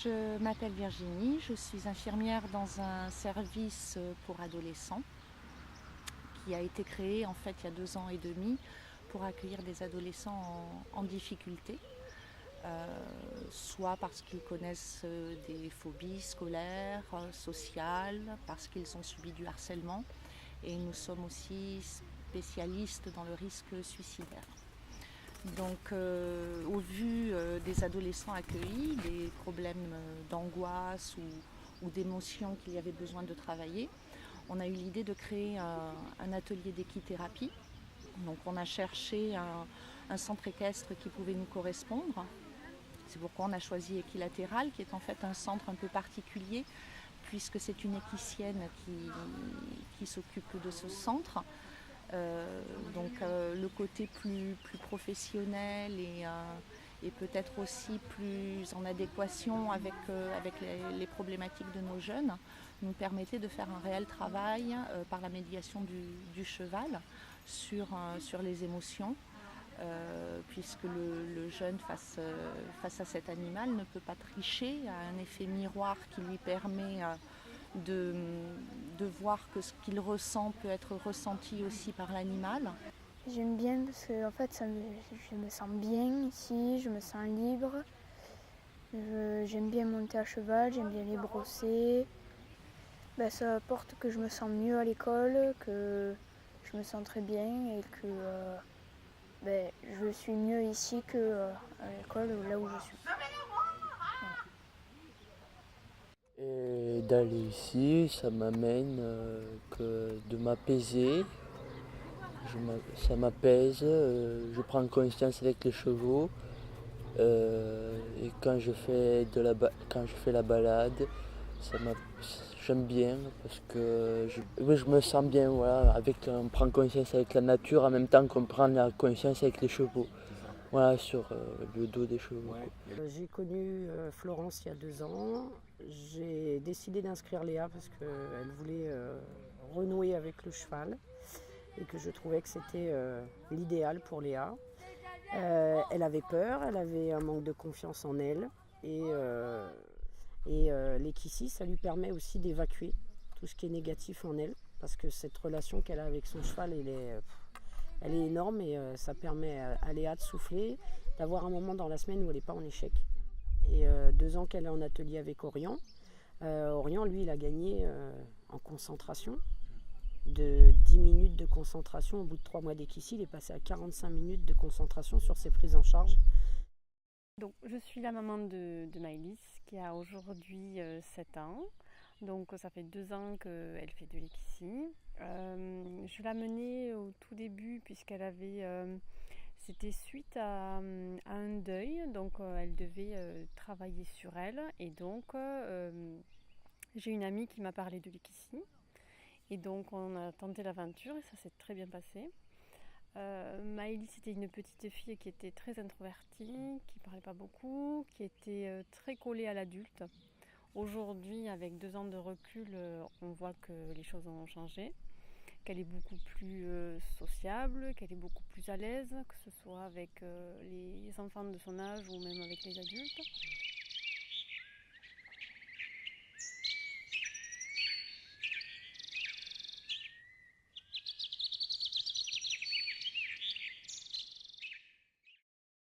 Je m'appelle Virginie, je suis infirmière dans un service pour adolescents qui a été créé en fait il y a 2 ans et demi pour accueillir des adolescents en difficulté, soit parce qu'ils connaissent des phobies scolaires, sociales, parce qu'ils ont subi du harcèlement, et nous sommes aussi spécialistes dans le risque suicidaire. Donc, au vu des adolescents accueillis, des problèmes d'angoisse ou d'émotions qu'il y avait besoin de travailler, on a eu l'idée de créer un atelier d'équithérapie. Donc, on a cherché un centre équestre qui pouvait nous correspondre. C'est pourquoi on a choisi Équilatéral, qui est en fait un centre un peu particulier, puisque c'est une équicienne qui s'occupe de ce centre. Le côté plus professionnel et peut-être aussi plus en adéquation avec les problématiques de nos jeunes nous permettait de faire un réel travail par la médiation du cheval sur les émotions, puisque le jeune face à cet animal ne peut pas tricher, a un effet miroir qui lui permet de, de voir que ce qu'il ressent peut être ressenti aussi par l'animal. J'aime bien parce que en fait, je me sens bien ici, je me sens libre. J'aime bien monter à cheval, j'aime bien les brosser. Ça apporte que je me sens mieux à l'école, que je me sens très bien et que je suis mieux ici qu'à l'école, là où je suis. Et d'aller ici, ça m'amène de m'apaiser. Ça m'apaise, je prends conscience avec les chevaux. Et quand quand je fais la balade, ça m'a- j'aime bien parce que oui, je me sens bien. Voilà, on prend conscience avec la nature en même temps qu'on prend la conscience avec les chevaux. Voilà, sur le dos des chevaux. J'ai connu Florence il y a 2 ans. J'ai décidé d'inscrire Léa parce qu'elle voulait renouer avec le cheval et que je trouvais que c'était l'idéal pour Léa. Elle avait peur, elle avait un manque de confiance en elle et l'équicie, ça lui permet aussi d'évacuer tout ce qui est négatif en elle parce que cette relation qu'elle a avec son cheval, elle est énorme et ça permet à Léa de souffler, d'avoir un moment dans la semaine où elle n'est pas en échec. Et 2 ans qu'elle est en atelier avec Orient. Orient, lui, il a gagné en concentration. De 10 minutes de concentration, au bout de 3 mois d'équicie, il est passé à 45 minutes de concentration sur ses prises en charge. Donc, je suis la maman de Maëlys qui a aujourd'hui 7 ans. Donc ça fait 2 ans qu'elle fait de l'équicie. Je l'ai menée au tout début puisqu'elle avait... c'était suite à un deuil, donc elle devait travailler sur elle. Et donc j'ai une amie qui m'a parlé de l'équicie. Et donc on a tenté l'aventure et ça s'est très bien passé. Maëlys, c'était une petite fille qui était très introvertie, qui parlait pas beaucoup, qui était très collée à l'adulte. Aujourd'hui, avec 2 ans de recul, on voit que les choses ont changé, qu'elle est beaucoup plus sociable, qu'elle est beaucoup plus à l'aise, que ce soit avec les enfants de son âge ou même avec les adultes.